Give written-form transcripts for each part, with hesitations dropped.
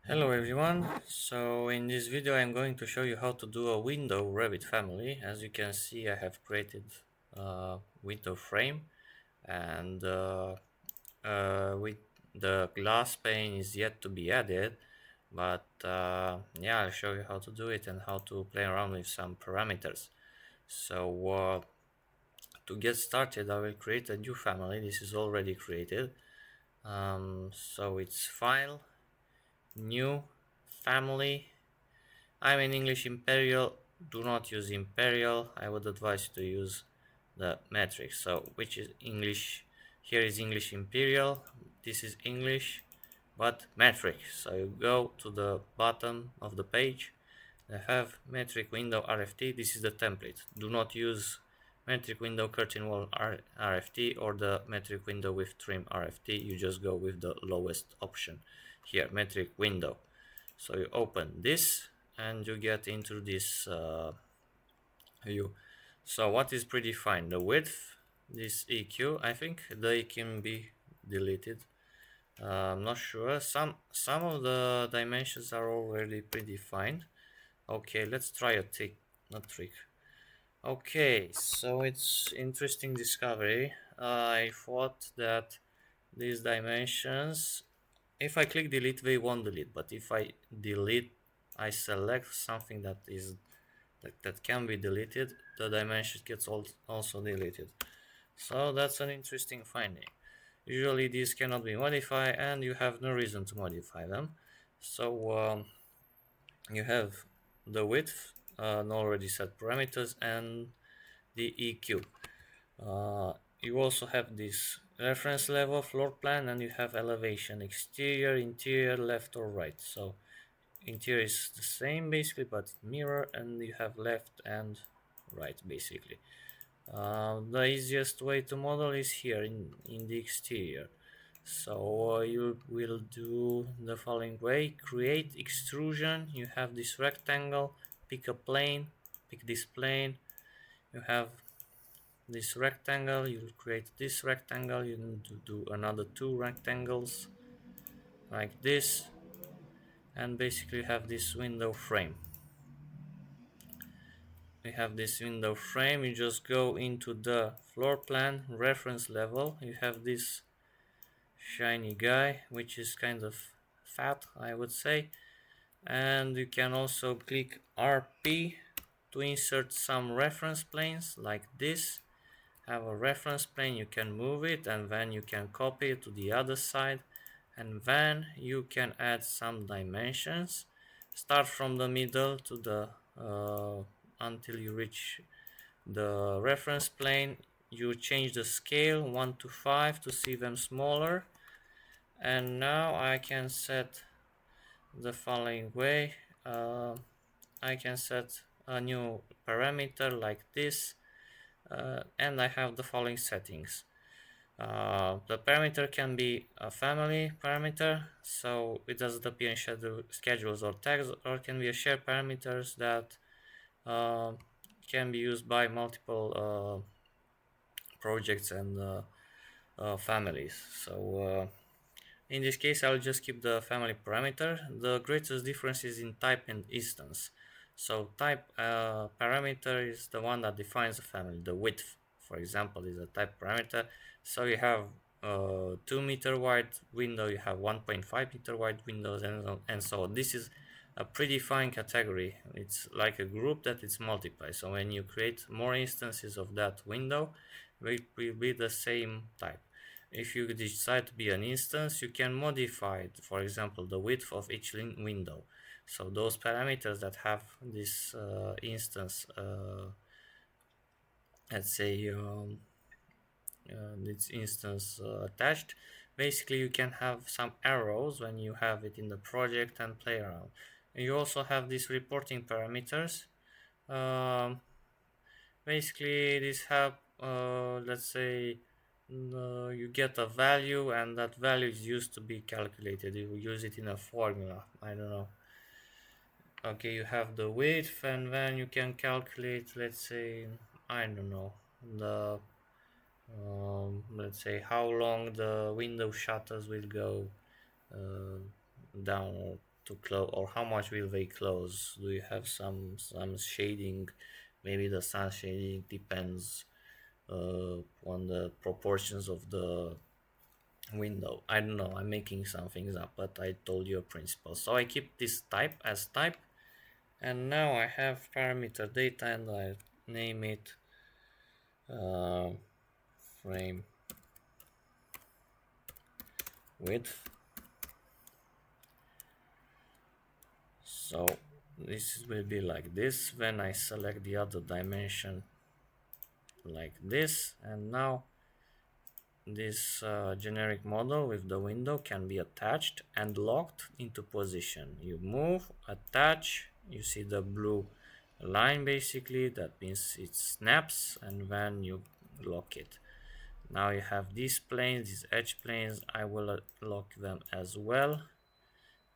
Hello everyone, so in this video I'm going to show you how to do a window Revit family. As you can see, I have created a window frame and with the glass pane is yet to be added, but yeah, I'll show you how to do it and how to play around with some parameters. So to get started, I will create a new family. This is already created. So it's File, New, Family. I'm in English Imperial. Do not use Imperial. I would advise you to use the metric. So which is English? Here is English Imperial. This is English, but metric. So you go to the bottom of the page. I have metric window RFT. This is the template. Do not use metric window curtain wall RFT or the metric window with trim RFT. You just go with the lowest option here, metric window. So you open this and you get into this view. So what is predefined? The width, this EQ. I think they can be deleted. I'm not sure. Some of the dimensions are already predefined. Okay, let's try a trick, not trick. Okay, so it's interesting discovery. I thought that these dimensions, if I click delete, they won't delete, but if I delete, I select something that can be deleted, the dimension gets also deleted. So that's an interesting finding. Usually these cannot be modified and you have no reason to modify them. So you have the width, already set parameters, and the EQ. You also have this reference level, floor plan, and you have elevation, exterior, interior, left or right. So interior is the same basically, but mirror, and you have left and right basically. The easiest way to model is here in the exterior. So you will do the following way: create extrusion. You have this rectangle, pick a plane, pick this plane. You have this rectangle, you create this rectangle, you need to do another two rectangles like this, and basically have this window frame. We have this window frame. You just go into the floor plan reference level. You have this shiny guy, which is kind of fat, I would say, and you can also click RP to insert some reference planes like this. Have a reference plane, you can move it, and then you can copy it to the other side, and then you can add some dimensions. Start from the middle to the until you reach the reference plane. You change the scale 1 to 5 to see them smaller, and now I can set the following way. I can set a new parameter like this, and I have the following settings. The parameter can be a family parameter, so it doesn't appear in schedules or tags, or can be a shared parameters that uh, can be used by multiple projects and families. So in this case, I'll just keep the family parameter. The greatest difference is in type and instance. So type parameter is the one that defines the family. The width, for example, is a type parameter. So you have 2 meter wide window, you have 1.5 meter wide windows, and so on. This is a predefined category. It's like a group that is multiplied. So when you create more instances of that window, it will be the same type. If you decide to be an instance, you can modify, for example, the width of each window. So those parameters that have this instance, let's say this instance attached, basically you can have some arrows when you have it in the project and play around. And you also have these reporting parameters. Basically, these have, let's say, you get a value, and that value is used to be calculated. You use it in a formula. I don't know. Okay, you have the width, and then you can calculate, let's say, I don't know, the let's say how long the window shutters will go down, or to close, or how much will they close? Do you have some shading? Maybe the sun shading depends on the proportions of the window. I don't know, I'm making some things up, but I told you a principle. So I keep this type as type, and now I have parameter data, and I name it frame width. So this will be like this when I select the other dimension like this, and now this generic model with the window can be attached and locked into position. You move, attach, you see the blue line basically, that means it snaps, and then you lock it. Now you have these planes, these edge planes, I will lock them as well.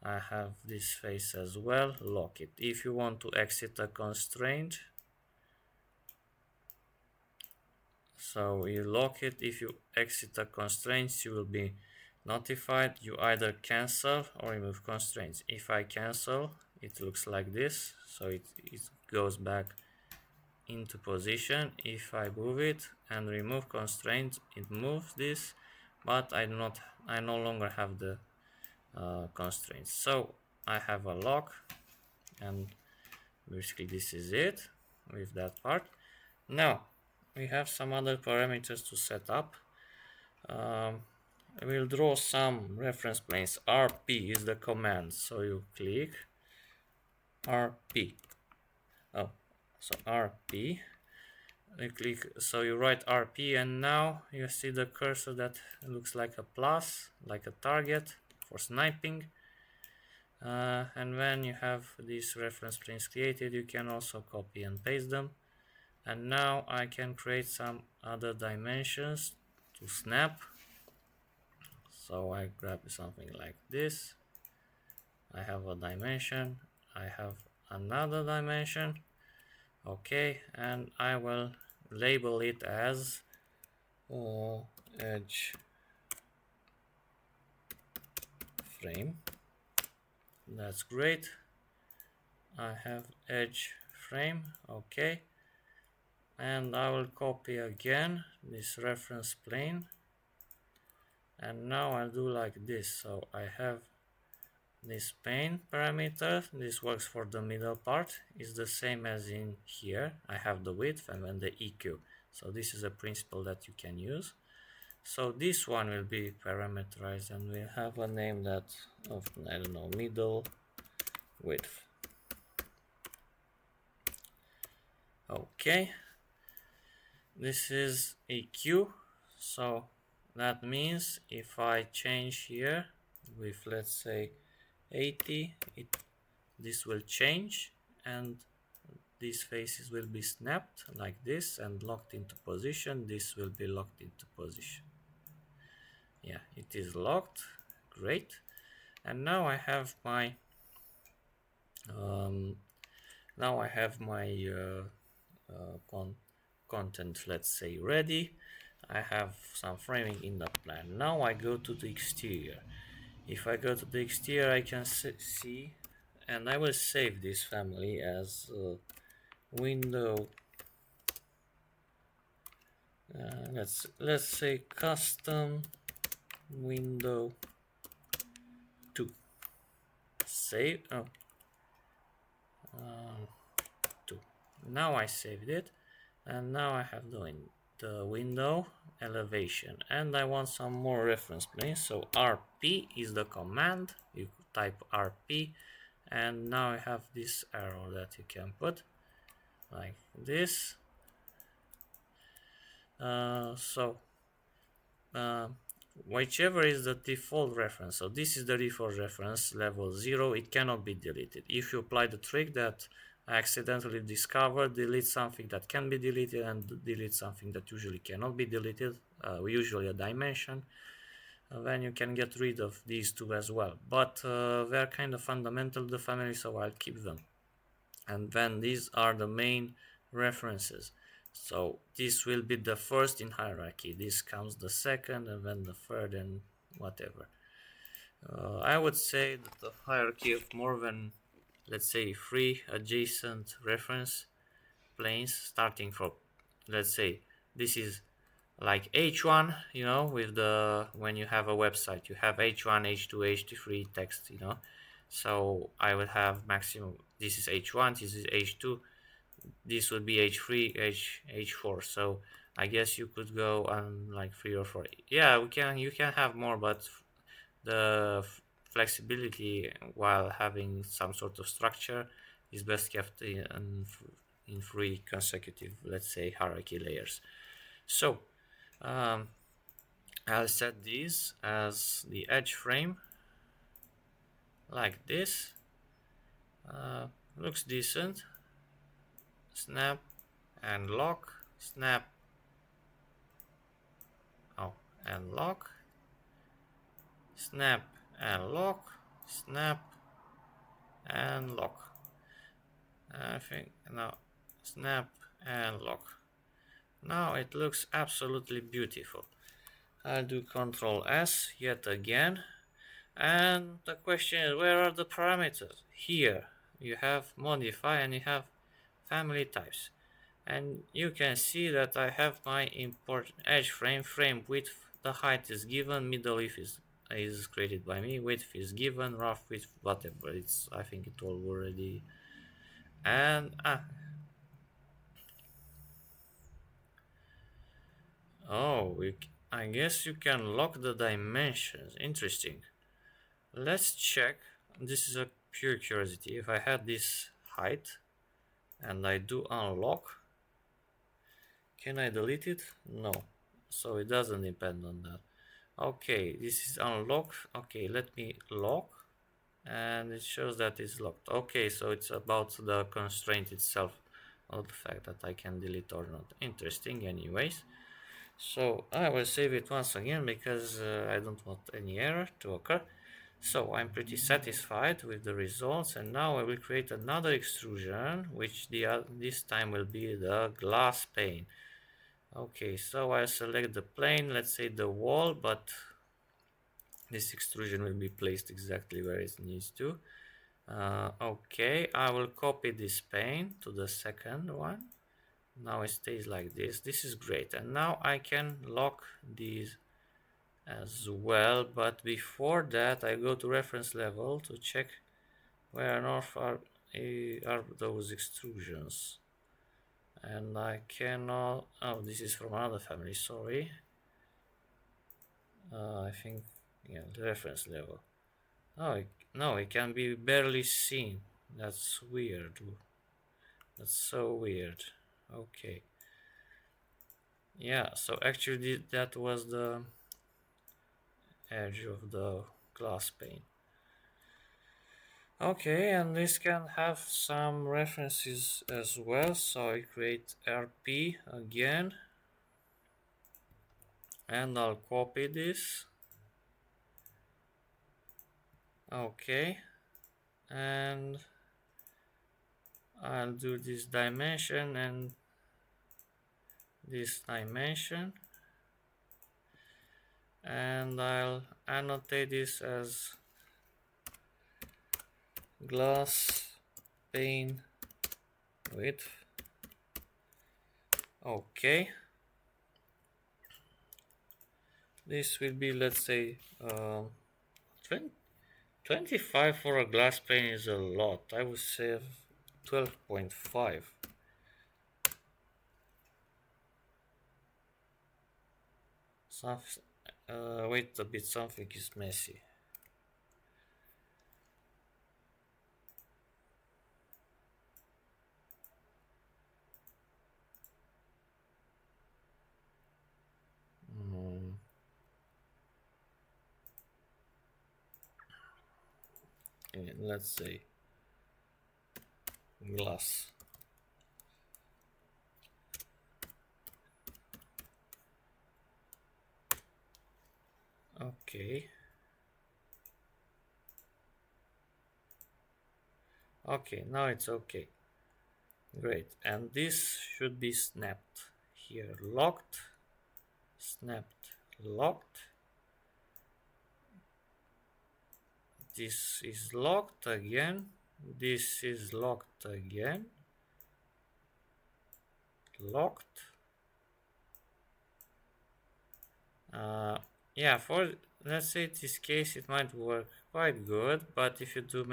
I have this face as well, lock it. If you want to exit a constraint, so you lock it. If you exit the constraints, you will be notified. You either cancel or remove constraints. If I cancel, it looks like this, so it goes back into position. If I move it and remove constraints, it moves this, but I no longer have the constraints. So I have a lock, and basically this is it with that part. Now we have some other parameters to set up. We'll draw some reference planes. RP is the command, so you click RP. Oh, so RP. You click, so you write RP, and now you see the cursor that looks like a plus, like a target for sniping. And when you have these reference planes created, you can also copy and paste them. And now I can create some other dimensions to snap. So I grab something like this. I have a dimension, I have another dimension. Okay, and I will label it as edge frame. That's great. I have edge frame. Okay, and I will copy again this reference plane, and now I'll do like this. So I have this pane parameter. This works for the middle part, is the same as in here. I have the width and then the EQ. So this is a principle that you can use. So this one will be parameterized, and we'll have a name that of, I don't know, middle width. Okay, this is EQ. So that means if I change here with, let's say, 80, this will change, and these faces will be snapped like this and locked into position. This will be locked into position. Yeah, it is locked. Great. And now I have my content, let's say, ready. I have some framing in the plan. Now I go to the exterior. If I go to the exterior, I can see, and I will save this family as window. Let's say custom window 2. Save. 2. Now I saved it, and now I have the window elevation, and I want some more reference planes. So RP is the command. You type RP, and now I have this arrow that you can put like this. Whichever is the default reference. So this is the default reference, level 0. It cannot be deleted. If you apply the trick that I accidentally discovered, delete something that can be deleted and delete something that usually cannot be deleted, usually a dimension, then you can get rid of these two as well. But they're kind of fundamental to the family, so I'll keep them. And then these are the main references. So this will be the first in hierarchy. This comes the second, and then the third, and whatever. I would say that the hierarchy of more than, let's say, 3 adjacent reference planes starting from, let's say, this is like H1, you know, with the, when you have a website, you have H1, H2, H3 text, you know. So I would have maximum, this is H1, this is H2, this would be H3, H4. So I guess you could go on like 3 or 4. Yeah, you can have more, but the flexibility while having some sort of structure is best kept in 3 consecutive, let's say, hierarchy layers. So um, I'll set these as the edge frame like this. Looks decent. Snap and lock, snap, oh, and lock, snap and lock, snap and lock. I think now snap and lock. Now it looks absolutely beautiful. I'll do Ctrl S yet again. And the question is, where are the parameters? Here you have modify and you have family types. And you can see that I have my import edge frame, frame width, the height is given, middle width is created by me, width is given, rough width, whatever. It's, I think it all already. And oh, I guess you can lock the dimensions. Interesting. Let's check. This is a pure curiosity. If I had this height and I do unlock, can I delete it? No. So it doesn't depend on that. Okay, this is unlocked. Okay, let me lock, and it shows that it's locked. Okay, so it's about the constraint itself, not the fact that I can delete or not. Interesting anyways. So I will save it once again because I don't want any error to occur. So I'm pretty satisfied with the results, and now I will create another extrusion, which this time will be the glass pane. Okay, so I select the plane, let's say the wall, but this extrusion will be placed exactly where it needs to. Okay, I will copy this pane to the second one. Now it stays like this. This is great, and now I can lock these as well, but before that I go to reference level to check where on earth are those extrusions. And I cannot, oh, this is from another family, sorry. I think, yeah, the reference level. Oh, no, it can be barely seen. That's weird. That's so weird. Okay. Yeah, so actually that was the edge of the glass pane. Okay, and this can have some references as well. So I create RP again, and I'll copy this. Okay, and I'll do this dimension and this dimension, and I'll annotate this as glass pane width. Okay, this will be, let's say, 25 for a glass pane is a lot. I would say 12.5. Wait a bit, something is messy. Let's say glass. Okay. Okay, now it's okay. Great. And this should be snapped here. Locked, snapped, locked. this is locked again, this is locked again, locked. Yeah, for let's say this case it might work quite good, but if you do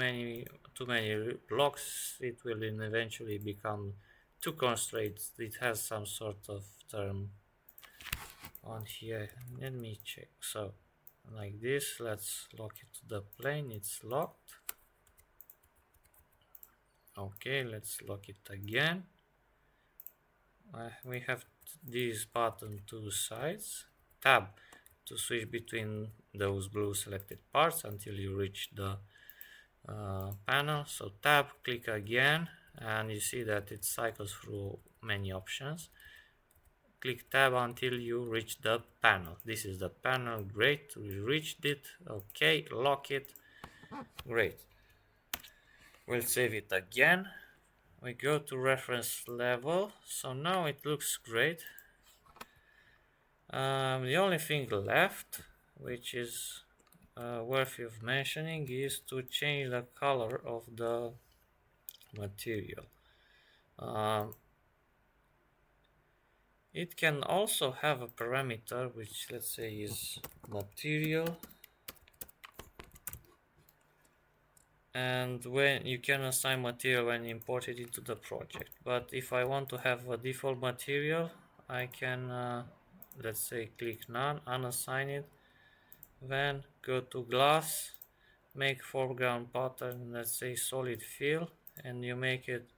too many blocks, it will eventually become too constrained. It has some sort of term on here. Let me check. So like this, let's lock it to the plane. It's locked. Okay, let's lock it again. We have this button two sides. Tab to switch between those blue selected parts until you reach the panel. So tab, click again, and you see that it cycles through many options. Click tab until you reach the panel. This is the panel. Great, we reached it. Okay, lock it. Great. We'll save it again. We go to reference level. So now it looks great. The only thing left, which is worthy of mentioning, is to change the color of the material. It can also have a parameter which, let's say, is material, and when you can assign material when imported into the project. But if I want to have a default material, I can let's say click none, unassign it, then go to glass, make foreground pattern, let's say solid fill, and you make it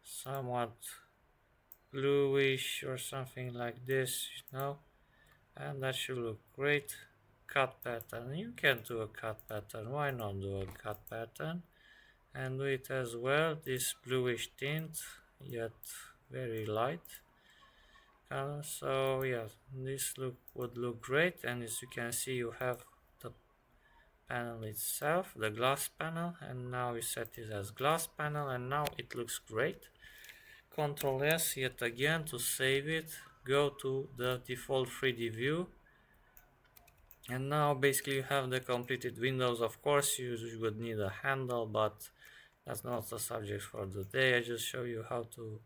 somewhat bluish or something like this, and that should look great. Cut pattern, you can do a cut pattern, why not do a cut pattern and do it as well, this bluish tint yet very light. So yeah, this would look great, and as you can see you have the panel itself, the glass panel, and now we set it as glass panel, and now it looks great. Ctrl S yet again to save it, go to the default 3D view, and now basically you have the completed windows. Of course you would need a handle, but that's not the subject for the day. I just show you how to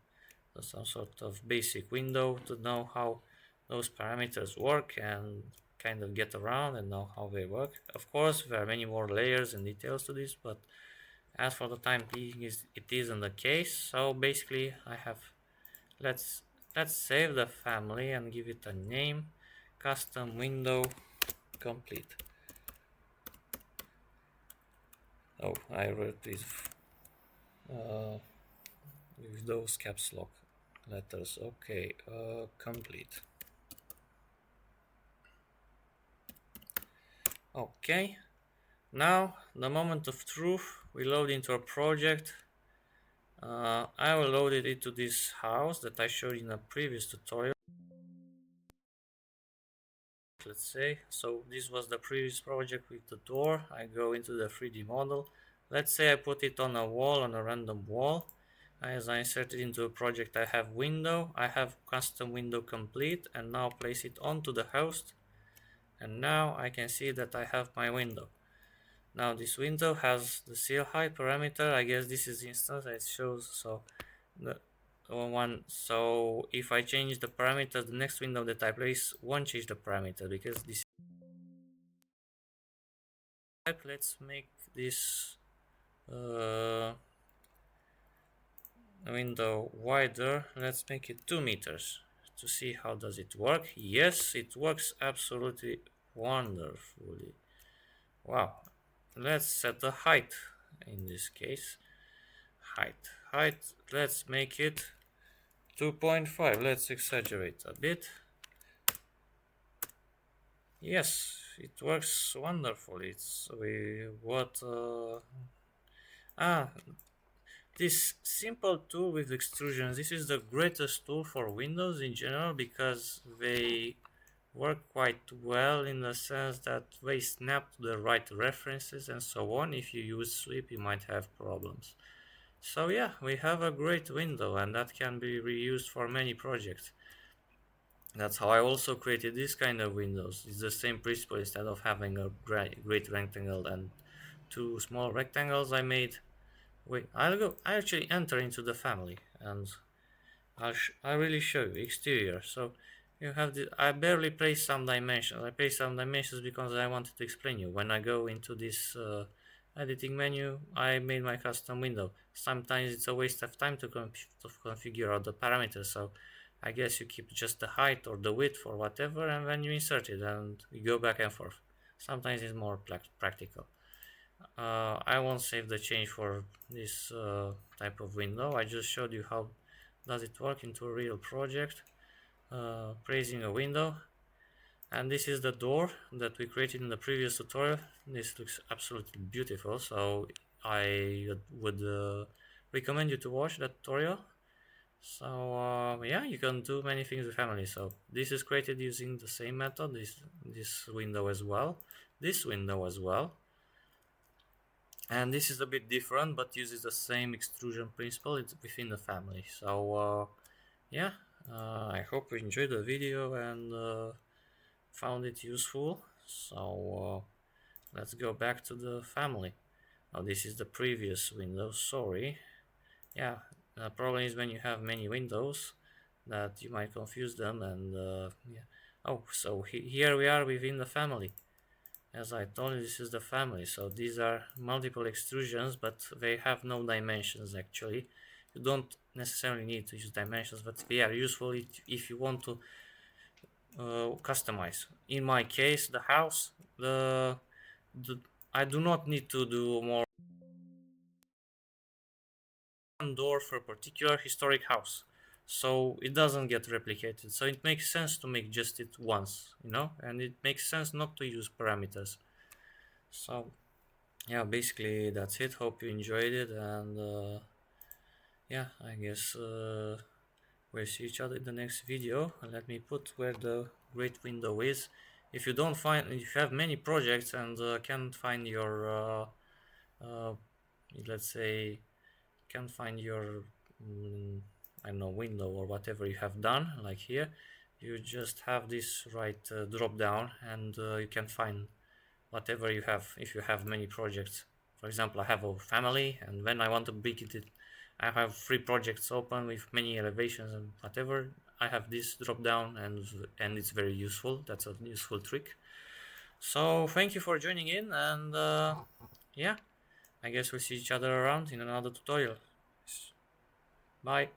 do some sort of basic window to know how those parameters work and kind of get around and know how they work. Of course there are many more layers and details to this, but as for the time being it isn't the case. So basically I have let's save the family and give it a name, custom window complete. Oh, I wrote this with those caps lock letters. Okay, complete. Okay, now the moment of truth. We load into a project. I will load it into this house that I showed in a previous tutorial. Let's say, so this was the previous project with the door. I go into the 3D model. Let's say I put it on a wall, on a random wall. As I insert it into a project, I have window, I have custom window complete, and now place it onto the host. And now I can see that I have my window. Now this window has the seal height parameter. I guess this is instance it shows. So the one. So if I change the parameter, the next window that I place won't change the parameter because this. Let's make this window wider. Let's make it 2 meters to see how does it work. Yes, it works absolutely wonderfully. Wow. Let's set the height in this case. Height, let's make it 2.5. Let's exaggerate a bit. Yes, it works wonderfully. It's this simple tool with extrusions. This is the greatest tool for Windows in general because they work quite well in the sense that they snap to the right references and so on. If you use sweep, you might have problems. So yeah, we have a great window, and that can be reused for many projects. That's how I also created this kind of windows. It's the same principle. Instead of having a great rectangle and two small rectangles I made. Wait, I actually enter into the family, and I really show you exterior. So you have the, I barely place some dimensions. I place some dimensions because I wanted to explain you. When I go into this editing menu, I made my custom window. Sometimes it's a waste of time to configure all the parameters. So I guess you keep just the height or the width or whatever, and then you insert it and you go back and forth. Sometimes it's more practical. I won't save the change for this type of window. I just showed you how does it work into a real project. Praising a window, and this is the door that we created in the previous tutorial. This looks absolutely beautiful, so I would recommend you to watch that tutorial. So yeah, you can do many things with family. So this is created using the same method, this window as well, this window as well, and this is a bit different but uses the same extrusion principle. It's within the family. So yeah, I hope you enjoyed the video and found it useful. So let's go back to the family. Now this is the previous window, sorry. Yeah, the problem is when you have many windows that you might confuse them, and yeah. Oh, so here we are within the family. As I told you, this is the family. So these are multiple extrusions, but they have no dimensions actually. You don't necessarily need to use dimensions, but they are useful if you want to customize. In my case, the house, the I do not need to do more one door for a particular historic house, so it doesn't get replicated. So it makes sense to make just it once, you know, and it makes sense not to use parameters. So yeah, basically that's it. Hope you enjoyed it, and yeah, I guess we'll see each other in the next video. And let me put where the great window is. If you don't find, if you have many projects and can't find your let's say can't find your I don't know, window or whatever you have done, like here, you just have this right drop down, and you can find whatever you have. If you have many projects, for example, I have a family, and when I want to break it, I have 3 projects open with many elevations and whatever. I have this drop down, and it's very useful. That's a useful trick. So thank you for joining in, and yeah, I guess we'll see each other around in another tutorial. Bye.